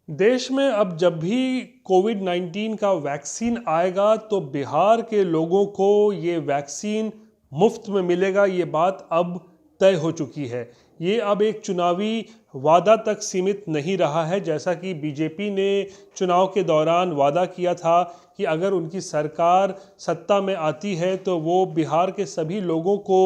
देश में अब जब भी कोविड-19 का वैक्सीन आएगा तो बिहार के लोगों को ये वैक्सीन मुफ्त में मिलेगा, ये बात अब तय हो चुकी है। ये अब एक चुनावी वादा तक सीमित नहीं रहा है, जैसा कि बीजेपी ने चुनाव के दौरान वादा किया था कि अगर उनकी सरकार सत्ता में आती है तो वो बिहार के सभी लोगों को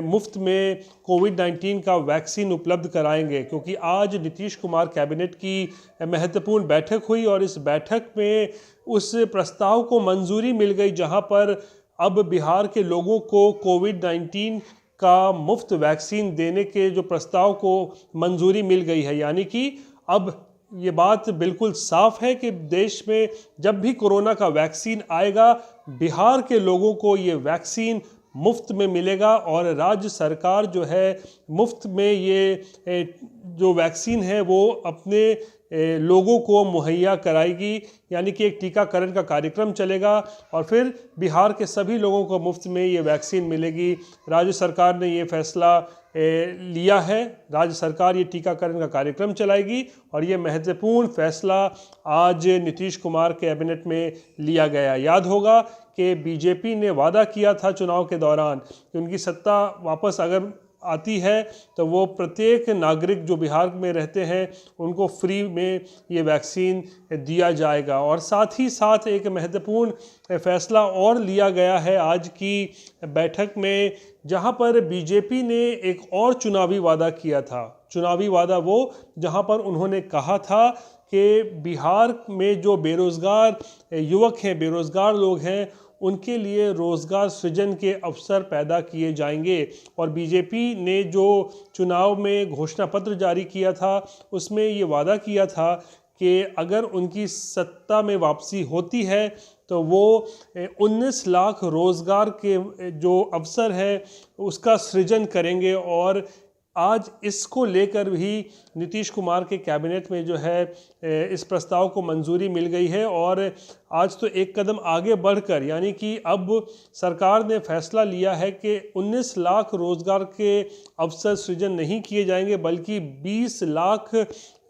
मुफ्त में कोविड-19 का वैक्सीन उपलब्ध कराएंगे। क्योंकि आज नीतीश कुमार कैबिनेट की महत्वपूर्ण बैठक हुई और इस बैठक में उस प्रस्ताव को मंजूरी मिल गई, जहां पर अब बिहार के लोगों को कोविड-19 का मुफ्त वैक्सीन देने के जो प्रस्ताव को मंजूरी मिल गई है। यानी कि अब ये बात बिल्कुल साफ है कि देश में जब भी कोरोना का वैक्सीन आएगा, बिहार के लोगों को ये वैक्सीन मुफ्त में मिलेगा और राज्य सरकार जो है मुफ्त में ये जो वैक्सीन है वो अपने लोगों को मुहैया कराएगी। यानी कि एक टीकाकरण का कार्यक्रम चलेगा और फिर बिहार के सभी लोगों को मुफ्त में ये वैक्सीन मिलेगी। राज्य सरकार ने ये फैसला लिया है। राज्य सरकार ये टीकाकरण का कार्यक्रम चलाएगी और ये महत्वपूर्ण फैसला आज नीतीश कुमार कैबिनेट में लिया गया। याद होगा कि बीजेपी ने वादा किया था चुनाव के दौरान कि उनकी सत्ता वापस अगर आती है तो वो प्रत्येक नागरिक जो बिहार में रहते हैं उनको फ्री में ये वैक्सीन दिया जाएगा। और साथ ही साथ एक महत्वपूर्ण फैसला और लिया गया है आज की बैठक में, जहां पर बीजेपी ने एक और चुनावी वादा किया था। चुनावी वादा वो जहां पर उन्होंने कहा था कि बिहार में जो बेरोज़गार युवक हैं, बेरोज़गार लोग हैं, उनके लिए रोज़गार सृजन के अवसर पैदा किए जाएंगे। और बीजेपी ने जो चुनाव में घोषणा पत्र जारी किया था उसमें ये वादा किया था कि अगर उनकी सत्ता में वापसी होती है तो वो 19 लाख रोज़गार के जो अवसर है उसका सृजन करेंगे। और आज इसको लेकर भी नीतीश कुमार के कैबिनेट में जो है इस प्रस्ताव को मंजूरी मिल गई है। और आज तो एक कदम आगे बढ़कर यानी कि अब सरकार ने फैसला लिया है कि 19 लाख रोज़गार के अवसर सृजन नहीं किए जाएंगे बल्कि 20 लाख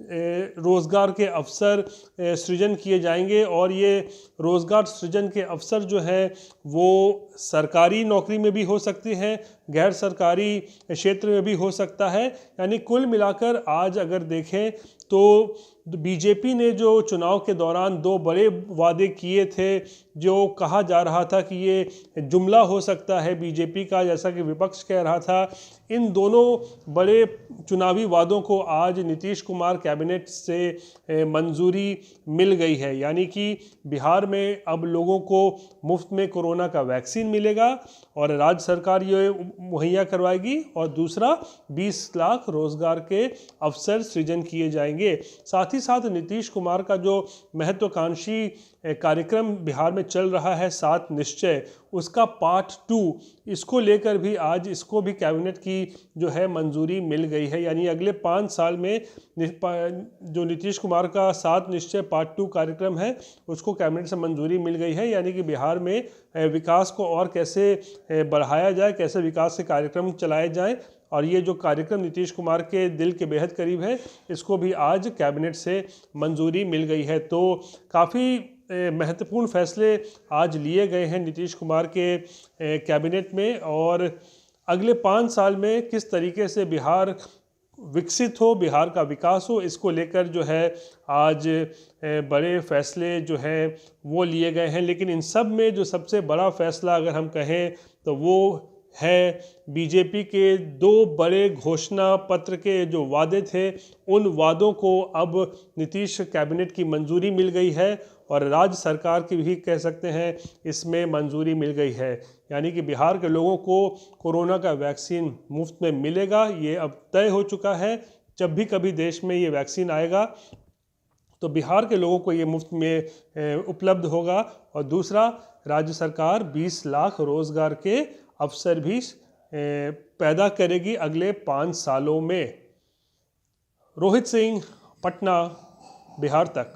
रोज़गार के अवसर सृजन किए जाएंगे। और ये रोज़गार सृजन के अवसर जो है वो सरकारी नौकरी में भी हो सकते हैं, गैर सरकारी क्षेत्र में भी हो सकता है। यानी कुल मिलाकर आज अगर देखें तो बीजेपी ने जो चुनाव के दौरान दो बड़े वादे किए थे, जो कहा जा रहा था कि ये जुमला हो सकता है बीजेपी का, जैसा कि विपक्ष कह रहा था, इन दोनों बड़े चुनावी वादों को आज नीतीश कुमार कैबिनेट से मंजूरी मिल गई है। यानी कि बिहार में अब लोगों को मुफ्त में कोरोना का वैक्सीन मिलेगा और राज्य सरकार ये मुहैया करवाएगी, और दूसरा 20 लाख रोज़गार के अवसर सृजन किए जाएंगे। साथ ही साथ नीतीश कुमार का जो महत्वाकांक्षी कार्यक्रम बिहार में चल रहा है 7 निश्चय, उसका पार्ट 2, इसको लेकर भी आज इसको भी कैबिनेट की जो है मंजूरी मिल गई है। यानी अगले 5 साल में जो नीतीश कुमार का 7 निश्चय पार्ट 2 कार्यक्रम है उसको कैबिनेट से मंजूरी मिल गई है। यानी कि बिहार में विकास को और कैसे बढ़ाया जाए, कैसे विकास के कार्यक्रम चलाए जाएं, और ये जो कार्यक्रम नीतीश कुमार के दिल के बेहद करीब है, इसको भी आज कैबिनेट से मंजूरी मिल गई है। तो काफ़ी महत्वपूर्ण फैसले आज लिए गए हैं नीतीश कुमार के कैबिनेट में, और अगले 5 साल में किस तरीके से बिहार विकसित हो, बिहार का विकास हो, इसको लेकर जो है आज बड़े फैसले जो हैं वो लिए गए हैं। लेकिन इन सब में जो सबसे बड़ा फैसला अगर हम कहें तो वो है बीजेपी के 2 बड़े घोषणा पत्र के जो वादे थे, उन वादों को अब नीतीश कैबिनेट की मंजूरी मिल गई है और राज्य सरकार की भी कह सकते हैं इसमें मंजूरी मिल गई है। यानी कि बिहार के लोगों को कोरोना का वैक्सीन मुफ्त में मिलेगा, ये अब तय हो चुका है। जब भी कभी देश में ये वैक्सीन आएगा तो बिहार के लोगों को ये मुफ्त में उपलब्ध होगा। और दूसरा, राज्य सरकार 20 लाख रोज़गार के अवसर भी पैदा करेगी अगले 5 सालों में। रोहित सिंह, पटना, बिहार तक।